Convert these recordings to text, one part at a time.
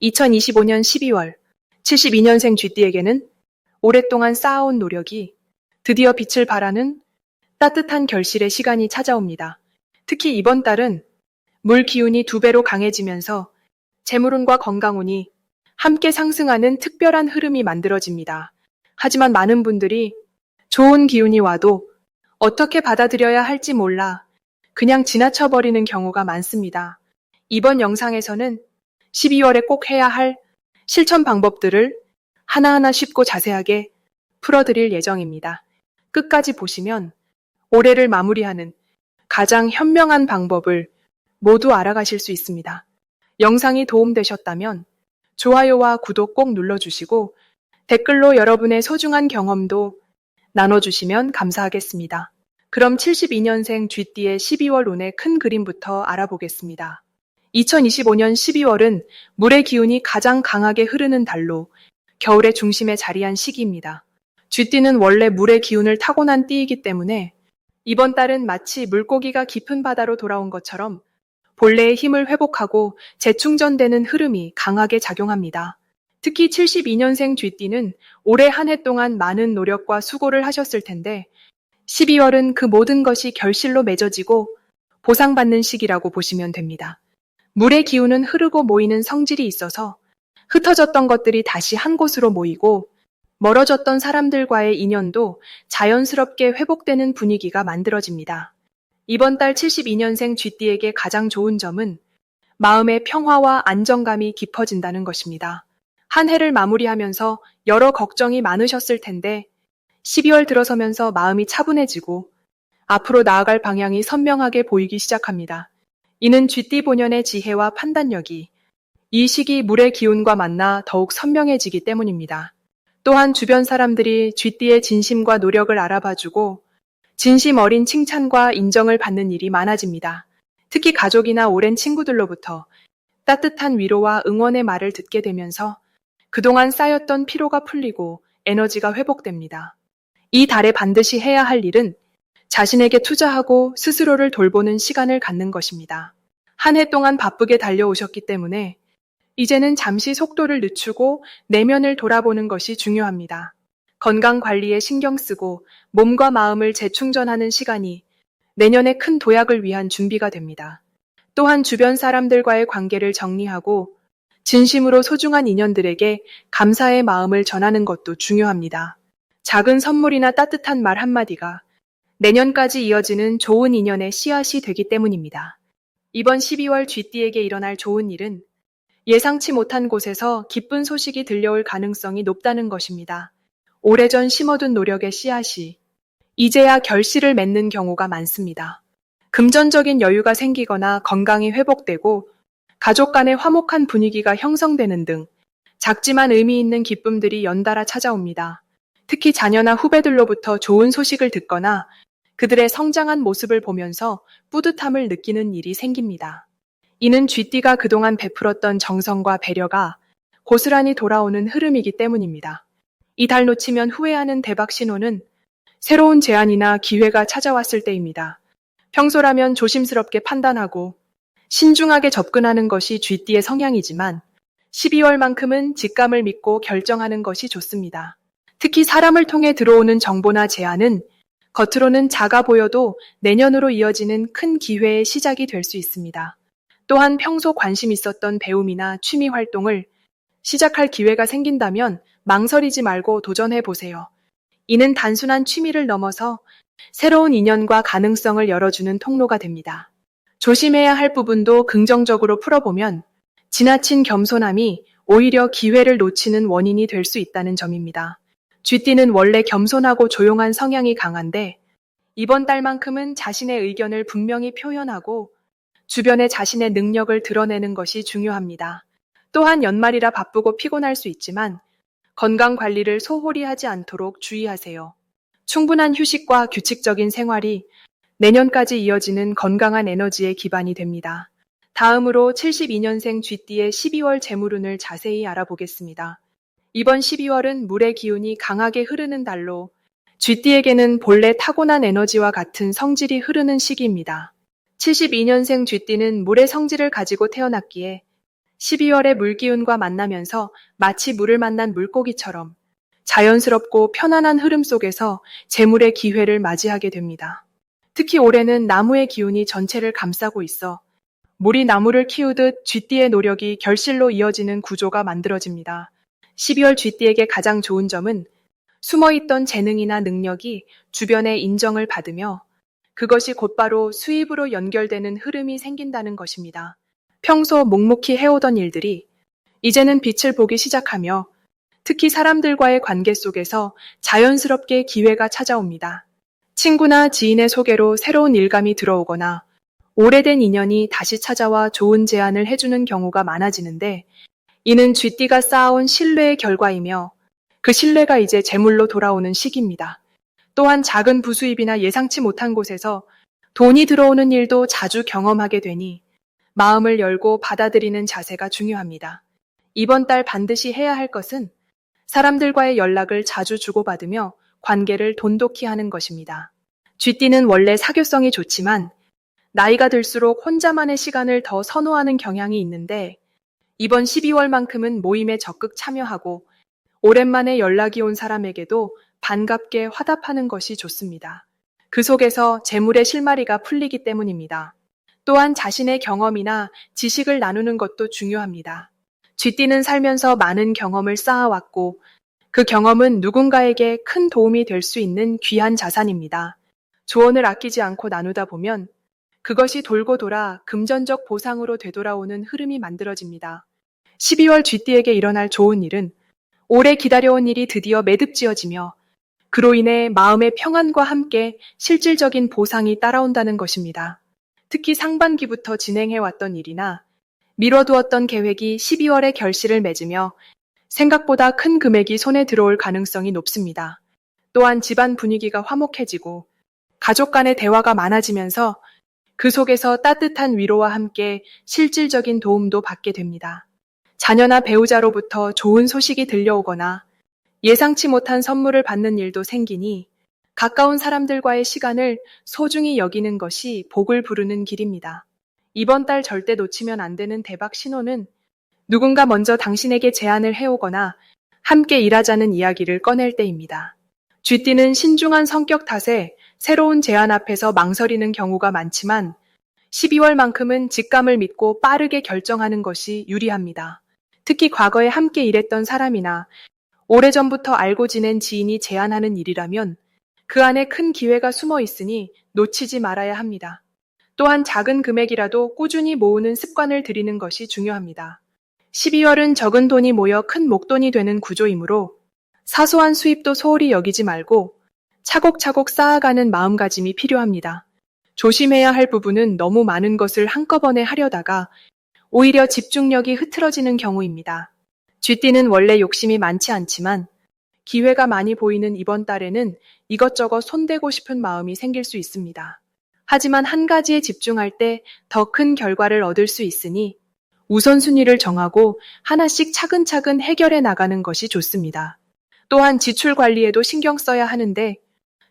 2025년 12월 72년생 쥐띠에게는 오랫동안 쌓아온 노력이 드디어 빛을 발하는 따뜻한 결실의 시간이 찾아옵니다. 특히 이번 달은 물 기운이 2배로 강해지면서 재물운과 건강운이 함께 상승하는 특별한 흐름이 만들어집니다. 하지만 많은 분들이 좋은 기운이 와도 어떻게 받아들여야 할지 몰라 그냥 지나쳐버리는 경우가 많습니다. 이번 영상에서는 12월에 꼭 해야 할 실천 방법들을 하나하나 쉽고 자세하게 풀어드릴 예정입니다. 끝까지 보시면 올해를 마무리하는 가장 현명한 방법을 모두 알아가실 수 있습니다. 영상이 도움되셨다면 좋아요와 구독 꼭 눌러주시고 댓글로 여러분의 소중한 경험도 나눠주시면 감사하겠습니다. 그럼 72년생 쥐띠의 12월 운의 큰 그림부터 알아보겠습니다. 2025년 12월은 물의 기운이 가장 강하게 흐르는 달로 겨울의 중심에 자리한 시기입니다. 쥐띠는 원래 물의 기운을 타고난 띠이기 때문에 이번 달은 마치 물고기가 깊은 바다로 돌아온 것처럼 본래의 힘을 회복하고 재충전되는 흐름이 강하게 작용합니다. 특히 72년생 쥐띠는 올해 한 해 동안 많은 노력과 수고를 하셨을 텐데 12월은 그 모든 것이 결실로 맺어지고 보상받는 시기라고 보시면 됩니다. 물의 기운은 흐르고 모이는 성질이 있어서 흩어졌던 것들이 다시 한 곳으로 모이고 멀어졌던 사람들과의 인연도 자연스럽게 회복되는 분위기가 만들어집니다. 이번 달 72년생 쥐띠에게 가장 좋은 점은 마음의 평화와 안정감이 깊어진다는 것입니다. 한 해를 마무리하면서 여러 걱정이 많으셨을 텐데 12월 들어서면서 마음이 차분해지고 앞으로 나아갈 방향이 선명하게 보이기 시작합니다. 이는 쥐띠 본연의 지혜와 판단력이 이 시기 물의 기운과 만나 더욱 선명해지기 때문입니다. 또한 주변 사람들이 쥐띠의 진심과 노력을 알아봐주고 진심 어린 칭찬과 인정을 받는 일이 많아집니다. 특히 가족이나 오랜 친구들로부터 따뜻한 위로와 응원의 말을 듣게 되면서 그동안 쌓였던 피로가 풀리고 에너지가 회복됩니다. 이 달에 반드시 해야 할 일은 자신에게 투자하고 스스로를 돌보는 시간을 갖는 것입니다. 한 해 동안 바쁘게 달려오셨기 때문에 이제는 잠시 속도를 늦추고 내면을 돌아보는 것이 중요합니다. 건강 관리에 신경 쓰고 몸과 마음을 재충전하는 시간이 내년의 큰 도약을 위한 준비가 됩니다. 또한 주변 사람들과의 관계를 정리하고 진심으로 소중한 인연들에게 감사의 마음을 전하는 것도 중요합니다. 작은 선물이나 따뜻한 말 한마디가 내년까지 이어지는 좋은 인연의 씨앗이 되기 때문입니다. 이번 12월 쥐띠에게 일어날 좋은 일은 예상치 못한 곳에서 기쁜 소식이 들려올 가능성이 높다는 것입니다. 오래전 심어둔 노력의 씨앗이 이제야 결실을 맺는 경우가 많습니다. 금전적인 여유가 생기거나 건강이 회복되고 가족 간의 화목한 분위기가 형성되는 등 작지만 의미 있는 기쁨들이 연달아 찾아옵니다. 특히 자녀나 후배들로부터 좋은 소식을 듣거나 그들의 성장한 모습을 보면서 뿌듯함을 느끼는 일이 생깁니다. 이는 쥐띠가 그동안 베풀었던 정성과 배려가 고스란히 돌아오는 흐름이기 때문입니다. 이 달 놓치면 후회하는 대박 신호는 새로운 제안이나 기회가 찾아왔을 때입니다. 평소라면 조심스럽게 판단하고 신중하게 접근하는 것이 쥐띠의 성향이지만 12월만큼은 직감을 믿고 결정하는 것이 좋습니다. 특히 사람을 통해 들어오는 정보나 제안은 겉으로는 작아 보여도 내년으로 이어지는 큰 기회의 시작이 될 수 있습니다. 또한 평소 관심 있었던 배움이나 취미 활동을 시작할 기회가 생긴다면 망설이지 말고 도전해 보세요. 이는 단순한 취미를 넘어서 새로운 인연과 가능성을 열어주는 통로가 됩니다. 조심해야 할 부분도 긍정적으로 풀어보면 지나친 겸손함이 오히려 기회를 놓치는 원인이 될 수 있다는 점입니다. 쥐띠는 원래 겸손하고 조용한 성향이 강한데 이번 달만큼은 자신의 의견을 분명히 표현하고 주변에 자신의 능력을 드러내는 것이 중요합니다. 또한 연말이라 바쁘고 피곤할 수 있지만 건강 관리를 소홀히 하지 않도록 주의하세요. 충분한 휴식과 규칙적인 생활이 내년까지 이어지는 건강한 에너지의 기반이 됩니다. 다음으로 72년생 쥐띠의 12월 재물운을 자세히 알아보겠습니다. 이번 12월은 물의 기운이 강하게 흐르는 달로 쥐띠에게는 본래 타고난 에너지와 같은 성질이 흐르는 시기입니다. 72년생 쥐띠는 물의 성질을 가지고 태어났기에 12월의 물기운과 만나면서 마치 물을 만난 물고기처럼 자연스럽고 편안한 흐름 속에서 재물의 기회를 맞이하게 됩니다. 특히 올해는 나무의 기운이 전체를 감싸고 있어 물이 나무를 키우듯 쥐띠의 노력이 결실로 이어지는 구조가 만들어집니다. 12월 쥐띠에게 가장 좋은 점은 숨어있던 재능이나 능력이 주변의 인정을 받으며 그것이 곧바로 수입으로 연결되는 흐름이 생긴다는 것입니다. 평소 묵묵히 해오던 일들이 이제는 빛을 보기 시작하며 특히 사람들과의 관계 속에서 자연스럽게 기회가 찾아옵니다. 친구나 지인의 소개로 새로운 일감이 들어오거나 오래된 인연이 다시 찾아와 좋은 제안을 해주는 경우가 많아지는데 이는 쥐띠가 쌓아온 신뢰의 결과이며 그 신뢰가 이제 재물로 돌아오는 시기입니다. 또한 작은 부수입이나 예상치 못한 곳에서 돈이 들어오는 일도 자주 경험하게 되니 마음을 열고 받아들이는 자세가 중요합니다. 이번 달 반드시 해야 할 것은 사람들과의 연락을 자주 주고받으며 관계를 돈독히 하는 것입니다. 쥐띠는 원래 사교성이 좋지만 나이가 들수록 혼자만의 시간을 더 선호하는 경향이 있는데 이번 12월만큼은 모임에 적극 참여하고 오랜만에 연락이 온 사람에게도 반갑게 화답하는 것이 좋습니다. 그 속에서 재물의 실마리가 풀리기 때문입니다. 또한 자신의 경험이나 지식을 나누는 것도 중요합니다. 쥐띠는 살면서 많은 경험을 쌓아왔고 그 경험은 누군가에게 큰 도움이 될 수 있는 귀한 자산입니다. 조언을 아끼지 않고 나누다 보면 그것이 돌고 돌아 금전적 보상으로 되돌아오는 흐름이 만들어집니다. 12월 쥐띠에게 일어날 좋은 일은 오래 기다려온 일이 드디어 매듭지어지며 그로 인해 마음의 평안과 함께 실질적인 보상이 따라온다는 것입니다. 특히 상반기부터 진행해왔던 일이나 미뤄두었던 계획이 12월에 결실을 맺으며 생각보다 큰 금액이 손에 들어올 가능성이 높습니다. 또한 집안 분위기가 화목해지고 가족 간의 대화가 많아지면서 그 속에서 따뜻한 위로와 함께 실질적인 도움도 받게 됩니다. 자녀나 배우자로부터 좋은 소식이 들려오거나 예상치 못한 선물을 받는 일도 생기니 가까운 사람들과의 시간을 소중히 여기는 것이 복을 부르는 길입니다. 이번 달 절대 놓치면 안 되는 대박 신호는 누군가 먼저 당신에게 제안을 해오거나 함께 일하자는 이야기를 꺼낼 때입니다. 쥐띠는 신중한 성격 탓에 새로운 제안 앞에서 망설이는 경우가 많지만 12월만큼은 직감을 믿고 빠르게 결정하는 것이 유리합니다. 특히 과거에 함께 일했던 사람이나 오래전부터 알고 지낸 지인이 제안하는 일이라면 그 안에 큰 기회가 숨어 있으니 놓치지 말아야 합니다. 또한 작은 금액이라도 꾸준히 모으는 습관을 들이는 것이 중요합니다. 12월은 적은 돈이 모여 큰 목돈이 되는 구조이므로 사소한 수입도 소홀히 여기지 말고 차곡차곡 쌓아가는 마음가짐이 필요합니다. 조심해야 할 부분은 너무 많은 것을 한꺼번에 하려다가 오히려 집중력이 흐트러지는 경우입니다. 쥐띠는 원래 욕심이 많지 않지만 기회가 많이 보이는 이번 달에는 이것저것 손대고 싶은 마음이 생길 수 있습니다. 하지만 한 가지에 집중할 때 더 큰 결과를 얻을 수 있으니 우선순위를 정하고 하나씩 차근차근 해결해 나가는 것이 좋습니다. 또한 지출 관리에도 신경 써야 하는데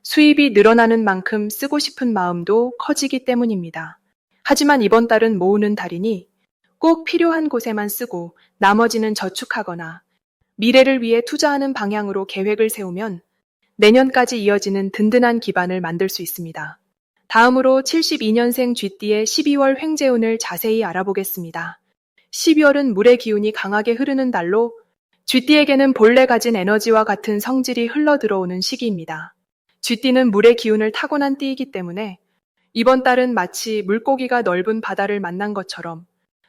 수입이 늘어나는 만큼 쓰고 싶은 마음도 커지기 때문입니다. 하지만 이번 달은 모으는 달이니 꼭 필요한 곳에만 쓰고 나머지는 저축하거나 미래를 위해 투자하는 방향으로 계획을 세우면 내년까지 이어지는 든든한 기반을 만들 수 있습니다. 다음으로 72년생 쥐띠의 12월 횡재운을 자세히 알아보겠습니다. 12월은 물의 기운이 강하게 흐르는 달로 쥐띠에게는 본래 가진 에너지와 같은 성질이 흘러들어오는 시기입니다. 쥐띠는 물의 기운을 타고난 띠이기 때문에 이번 달은 마치 물고기가 넓은 바다를 만난 것처럼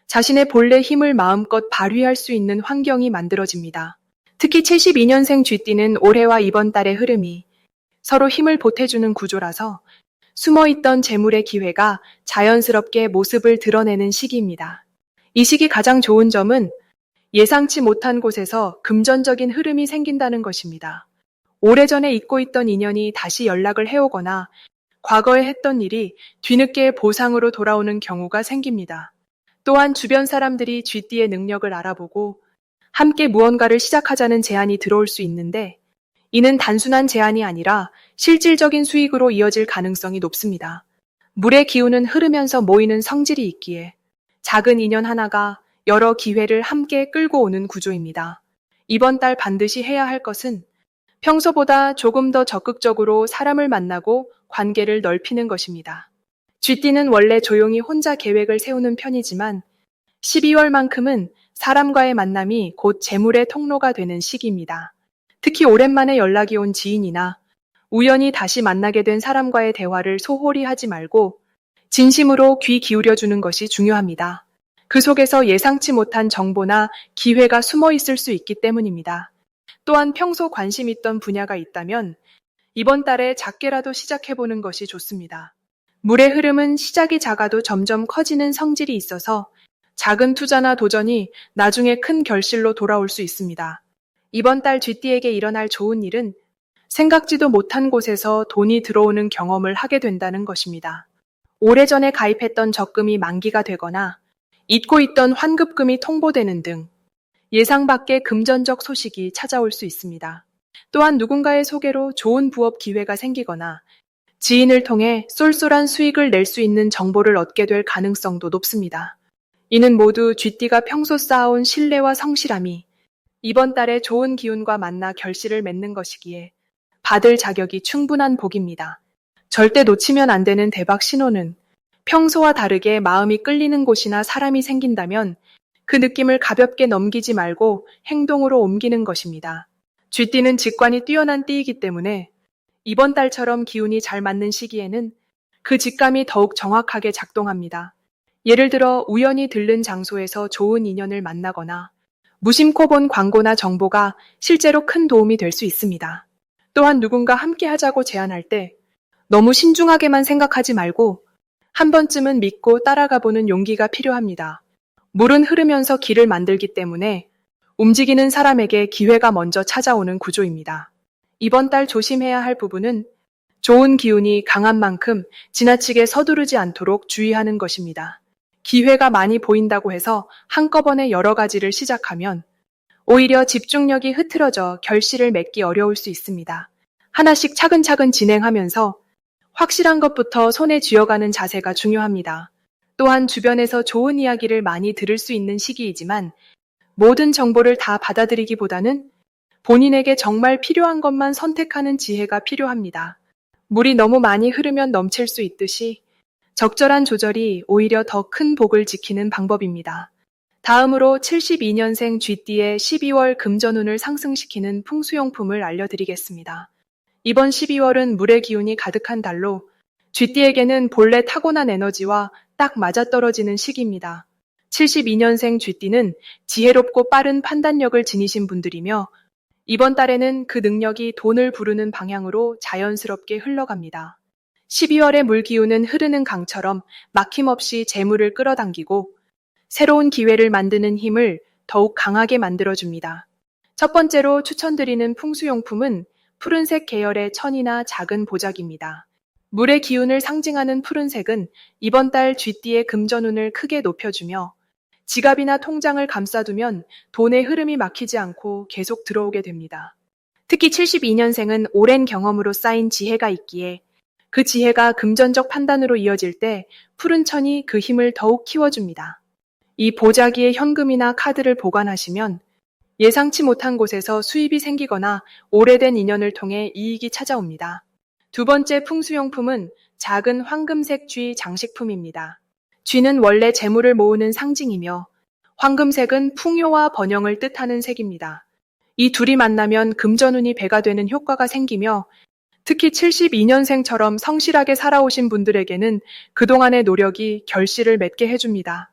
자신의 본래 힘을 마음껏 발휘할 수 있는 환경이 만들어집니다. 특히 72년생 쥐띠는 올해와 이번 달의 흐름이 서로 힘을 보태주는 구조라서 숨어있던 재물의 기회가 자연스럽게 모습을 드러내는 시기입니다. 이 시기 가장 좋은 점은 예상치 못한 곳에서 금전적인 흐름이 생긴다는 것입니다. 오래전에 잊고 있던 인연이 다시 연락을 해오거나 과거에 했던 일이 뒤늦게 보상으로 돌아오는 경우가 생깁니다. 또한 주변 사람들이 쥐띠의 능력을 알아보고 함께 무언가를 시작하자는 제안이 들어올 수 있는데 이는 단순한 제안이 아니라 실질적인 수익으로 이어질 가능성이 높습니다. 물의 기운은 흐르면서 모이는 성질이 있기에 작은 인연 하나가 여러 기회를 함께 끌고 오는 구조입니다. 이번 달 반드시 해야 할 것은 평소보다 조금 더 적극적으로 사람을 만나고 관계를 넓히는 것입니다. 쥐띠는 원래 조용히 혼자 계획을 세우는 편이지만 12월만큼은 사람과의 만남이 곧 재물의 통로가 되는 시기입니다. 특히 오랜만에 연락이 온 지인이나 우연히 다시 만나게 된 사람과의 대화를 소홀히 하지 말고 진심으로 귀 기울여주는 것이 중요합니다. 그 속에서 예상치 못한 정보나 기회가 숨어 있을 수 있기 때문입니다. 또한 평소 관심 있던 분야가 있다면 이번 달에 작게라도 시작해보는 것이 좋습니다. 물의 흐름은 시작이 작아도 점점 커지는 성질이 있어서 작은 투자나 도전이 나중에 큰 결실로 돌아올 수 있습니다. 이번 달 쥐띠에게 일어날 좋은 일은 생각지도 못한 곳에서 돈이 들어오는 경험을 하게 된다는 것입니다. 오래전에 가입했던 적금이 만기가 되거나 잊고 있던 환급금이 통보되는 등 예상 밖의 금전적 소식이 찾아올 수 있습니다. 또한 누군가의 소개로 좋은 부업 기회가 생기거나 지인을 통해 쏠쏠한 수익을 낼 수 있는 정보를 얻게 될 가능성도 높습니다. 이는 모두 쥐띠가 평소 쌓아온 신뢰와 성실함이 이번 달에 좋은 기운과 만나 결실을 맺는 것이기에 받을 자격이 충분한 복입니다. 절대 놓치면 안 되는 대박 신호는 평소와 다르게 마음이 끌리는 곳이나 사람이 생긴다면 그 느낌을 가볍게 넘기지 말고 행동으로 옮기는 것입니다. 쥐띠는 직관이 뛰어난 띠이기 때문에 이번 달처럼 기운이 잘 맞는 시기에는 그 직감이 더욱 정확하게 작동합니다. 예를 들어 우연히 들른 장소에서 좋은 인연을 만나거나 무심코 본 광고나 정보가 실제로 큰 도움이 될 수 있습니다. 또한 누군가 함께 하자고 제안할 때 너무 신중하게만 생각하지 말고 한 번쯤은 믿고 따라가 보는 용기가 필요합니다. 물은 흐르면서 길을 만들기 때문에 움직이는 사람에게 기회가 먼저 찾아오는 구조입니다. 이번 달 조심해야 할 부분은 좋은 기운이 강한 만큼 지나치게 서두르지 않도록 주의하는 것입니다. 기회가 많이 보인다고 해서 한꺼번에 여러 가지를 시작하면 오히려 집중력이 흐트러져 결실을 맺기 어려울 수 있습니다. 하나씩 차근차근 진행하면서 확실한 것부터 손에 쥐어가는 자세가 중요합니다. 또한 주변에서 좋은 이야기를 많이 들을 수 있는 시기이지만 모든 정보를 다 받아들이기보다는 본인에게 정말 필요한 것만 선택하는 지혜가 필요합니다. 물이 너무 많이 흐르면 넘칠 수 있듯이 적절한 조절이 오히려 더 큰 복을 지키는 방법입니다. 다음으로 72년생 쥐띠의 12월 금전운을 상승시키는 풍수용품을 알려드리겠습니다. 이번 12월은 물의 기운이 가득한 달로 쥐띠에게는 본래 타고난 에너지와 딱 맞아떨어지는 시기입니다. 72년생 쥐띠는 지혜롭고 빠른 판단력을 지니신 분들이며 이번 달에는 그 능력이 돈을 부르는 방향으로 자연스럽게 흘러갑니다. 12월의 물 기운은 흐르는 강처럼 막힘없이 재물을 끌어당기고 새로운 기회를 만드는 힘을 더욱 강하게 만들어줍니다. 첫 번째로 추천드리는 풍수용품은 푸른색 계열의 천이나 작은 보자기입니다. 물의 기운을 상징하는 푸른색은 이번 달 쥐띠의 금전운을 크게 높여주며 지갑이나 통장을 감싸두면 돈의 흐름이 막히지 않고 계속 들어오게 됩니다. 특히 72년생은 오랜 경험으로 쌓인 지혜가 있기에 그 지혜가 금전적 판단으로 이어질 때 푸른 천이 그 힘을 더욱 키워줍니다. 이 보자기에 현금이나 카드를 보관하시면 예상치 못한 곳에서 수입이 생기거나 오래된 인연을 통해 이익이 찾아옵니다. 두 번째 풍수용품은 작은 황금색 쥐 장식품입니다. 쥐는 원래 재물을 모으는 상징이며 황금색은 풍요와 번영을 뜻하는 색입니다. 이 둘이 만나면 금전운이 배가 되는 효과가 생기며 특히 72년생처럼 성실하게 살아오신 분들에게는 그동안의 노력이 결실을 맺게 해줍니다.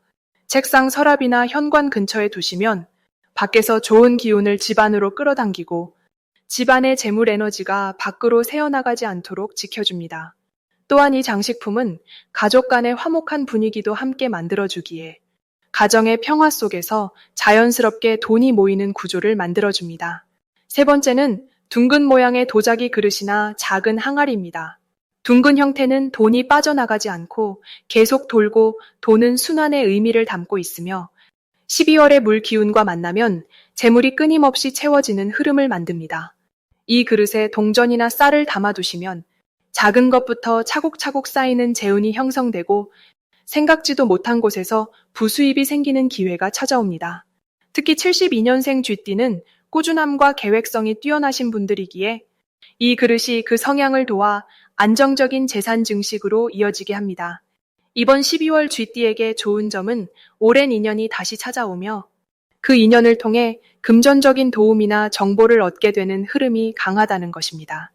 책상 서랍이나 현관 근처에 두시면 밖에서 좋은 기운을 집안으로 끌어당기고 집안의 재물 에너지가 밖으로 새어나가지 않도록 지켜줍니다. 또한 이 장식품은 가족 간의 화목한 분위기도 함께 만들어주기에 가정의 평화 속에서 자연스럽게 돈이 모이는 구조를 만들어줍니다. 세 번째는 둥근 모양의 도자기 그릇이나 작은 항아리입니다. 둥근 형태는 돈이 빠져나가지 않고 계속 돌고 도는 순환의 의미를 담고 있으며 12월의 물 기운과 만나면 재물이 끊임없이 채워지는 흐름을 만듭니다. 이 그릇에 동전이나 쌀을 담아두시면 작은 것부터 차곡차곡 쌓이는 재운이 형성되고 생각지도 못한 곳에서 부수입이 생기는 기회가 찾아옵니다. 특히 72년생 쥐띠는 꾸준함과 계획성이 뛰어나신 분들이기에 이 그릇이 그 성향을 도와 안정적인 재산 증식으로 이어지게 합니다. 이번 12월 쥐띠에게 좋은 점은 오랜 인연이 다시 찾아오며 그 인연을 통해 금전적인 도움이나 정보를 얻게 되는 흐름이 강하다는 것입니다.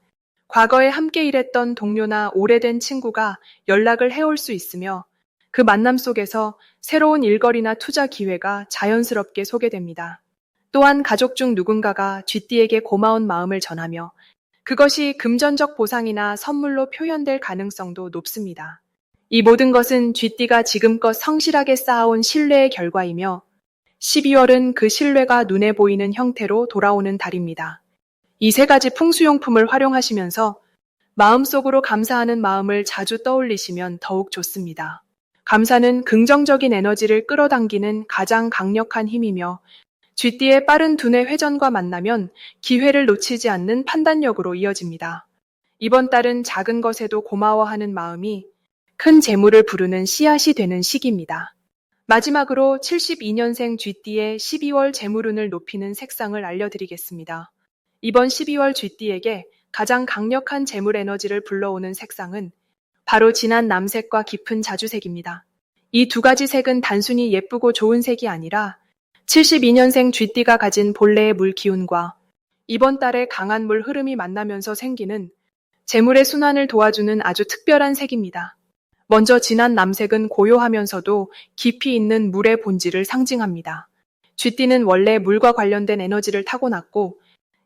과거에 함께 일했던 동료나 오래된 친구가 연락을 해올 수 있으며 그 만남 속에서 새로운 일거리나 투자 기회가 자연스럽게 소개됩니다. 또한 가족 중 누군가가 쥐띠에게 고마운 마음을 전하며 그것이 금전적 보상이나 선물로 표현될 가능성도 높습니다. 이 모든 것은 쥐띠가 지금껏 성실하게 쌓아온 신뢰의 결과이며 12월은 그 신뢰가 눈에 보이는 형태로 돌아오는 달입니다. 이 세 가지 풍수용품을 활용하시면서 마음속으로 감사하는 마음을 자주 떠올리시면 더욱 좋습니다. 감사는 긍정적인 에너지를 끌어당기는 가장 강력한 힘이며 쥐띠의 빠른 두뇌 회전과 만나면 기회를 놓치지 않는 판단력으로 이어집니다. 이번 달은 작은 것에도 고마워하는 마음이 큰 재물을 부르는 씨앗이 되는 시기입니다. 마지막으로 72년생 쥐띠의 12월 재물운을 높이는 색상을 알려드리겠습니다. 이번 12월 쥐띠에게 가장 강력한 재물 에너지를 불러오는 색상은 바로 진한 남색과 깊은 자주색입니다. 이 두 가지 색은 단순히 예쁘고 좋은 색이 아니라 72년생 쥐띠가 가진 본래의 물 기운과 이번 달의 강한 물 흐름이 만나면서 생기는 재물의 순환을 도와주는 아주 특별한 색입니다. 먼저 진한 남색은 고요하면서도 깊이 있는 물의 본질을 상징합니다. 쥐띠는 원래 물과 관련된 에너지를 타고났고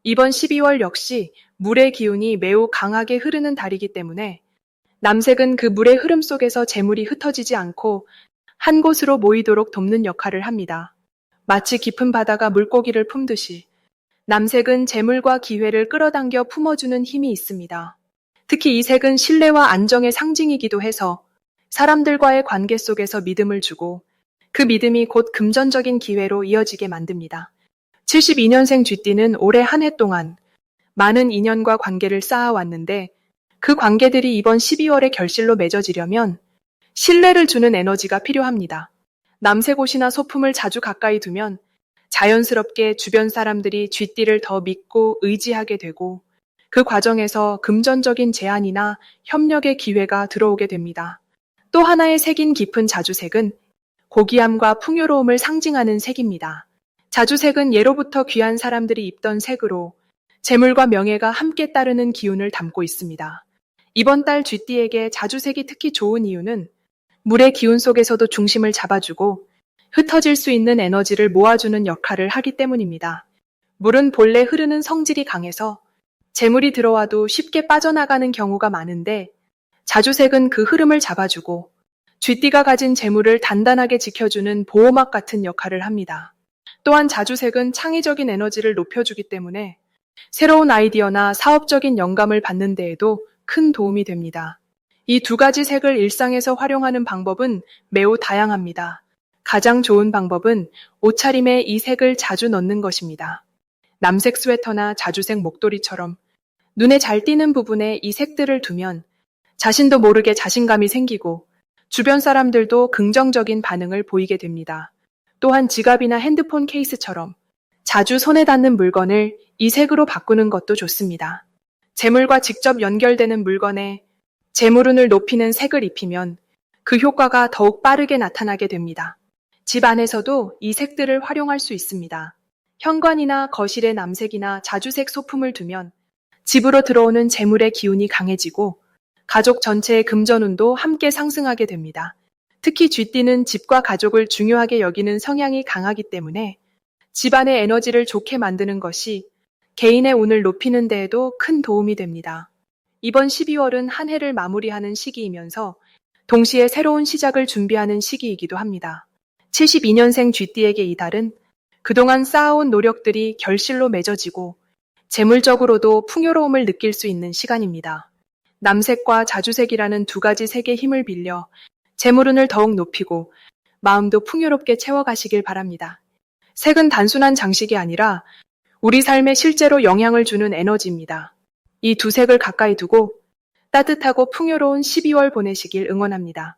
이번 12월 역시 물의 기운이 매우 강하게 흐르는 달이기 때문에 남색은 그 물의 흐름 속에서 재물이 흩어지지 않고 한 곳으로 모이도록 돕는 역할을 합니다. 마치 깊은 바다가 물고기를 품듯이 남색은 재물과 기회를 끌어당겨 품어주는 힘이 있습니다. 특히 이 색은 신뢰와 안정의 상징이기도 해서 사람들과의 관계 속에서 믿음을 주고 그 믿음이 곧 금전적인 기회로 이어지게 만듭니다. 72년생 쥐띠는 올해 한 해 동안 많은 인연과 관계를 쌓아왔는데 그 관계들이 이번 12월에 결실로 맺어지려면 신뢰를 주는 에너지가 필요합니다. 남색 옷이나 소품을 자주 가까이 두면 자연스럽게 주변 사람들이 쥐띠를 더 믿고 의지하게 되고 그 과정에서 금전적인 제안이나 협력의 기회가 들어오게 됩니다. 또 하나의 색인 깊은 자주색은 고귀함과 풍요로움을 상징하는 색입니다. 자주색은 예로부터 귀한 사람들이 입던 색으로 재물과 명예가 함께 따르는 기운을 담고 있습니다. 이번 달 쥐띠에게 자주색이 특히 좋은 이유는 물의 기운 속에서도 중심을 잡아주고 흩어질 수 있는 에너지를 모아주는 역할을 하기 때문입니다. 물은 본래 흐르는 성질이 강해서 재물이 들어와도 쉽게 빠져나가는 경우가 많은데 자주색은 그 흐름을 잡아주고 쥐띠가 가진 재물을 단단하게 지켜주는 보호막 같은 역할을 합니다. 또한 자주색은 창의적인 에너지를 높여주기 때문에 새로운 아이디어나 사업적인 영감을 받는 데에도 큰 도움이 됩니다. 이 두 가지 색을 일상에서 활용하는 방법은 매우 다양합니다. 가장 좋은 방법은 옷차림에 이 색을 자주 넣는 것입니다. 남색 스웨터나 자주색 목도리처럼 눈에 잘 띄는 부분에 이 색들을 두면 자신도 모르게 자신감이 생기고 주변 사람들도 긍정적인 반응을 보이게 됩니다. 또한 지갑이나 핸드폰 케이스처럼 자주 손에 닿는 물건을 이 색으로 바꾸는 것도 좋습니다. 재물과 직접 연결되는 물건에 재물운을 높이는 색을 입히면 그 효과가 더욱 빠르게 나타나게 됩니다. 집 안에서도 이 색들을 활용할 수 있습니다. 현관이나 거실에 남색이나 자주색 소품을 두면 집으로 들어오는 재물의 기운이 강해지고 가족 전체의 금전운도 함께 상승하게 됩니다. 특히 쥐띠는 집과 가족을 중요하게 여기는 성향이 강하기 때문에 집안의 에너지를 좋게 만드는 것이 개인의 운을 높이는 데에도 큰 도움이 됩니다. 이번 12월은 한 해를 마무리하는 시기이면서 동시에 새로운 시작을 준비하는 시기이기도 합니다. 72년생 쥐띠에게 이 달은 그동안 쌓아온 노력들이 결실로 맺어지고 재물적으로도 풍요로움을 느낄 수 있는 시간입니다. 남색과 자주색이라는 두 가지 색의 힘을 빌려 재물운을 더욱 높이고 마음도 풍요롭게 채워가시길 바랍니다. 색은 단순한 장식이 아니라 우리 삶에 실제로 영향을 주는 에너지입니다. 이 두 색을 가까이 두고 따뜻하고 풍요로운 12월 보내시길 응원합니다.